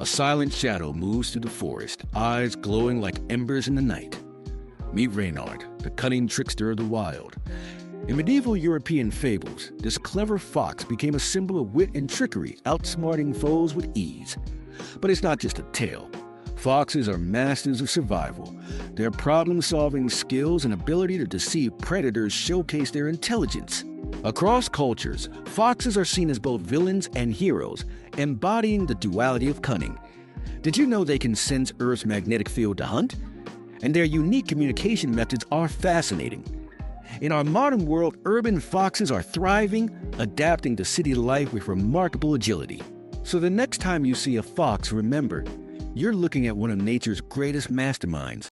A silent shadow moves through the forest, eyes glowing like embers in the night. Meet Reynard, the cunning trickster of the wild. In medieval European fables, this clever fox became a symbol of wit and trickery, outsmarting foes with ease. But it's not just a tale. Foxes are masters of survival. Their problem-solving skills and ability to deceive predators showcase their intelligence. Across cultures, foxes are seen as both villains and heroes, embodying the duality of cunning. Did you know they can sense Earth's magnetic field to hunt? And their unique communication methods are fascinating. In our modern world, urban foxes are thriving, adapting to city life with remarkable agility. So the next time you see a fox, remember, you're looking at one of nature's greatest masterminds.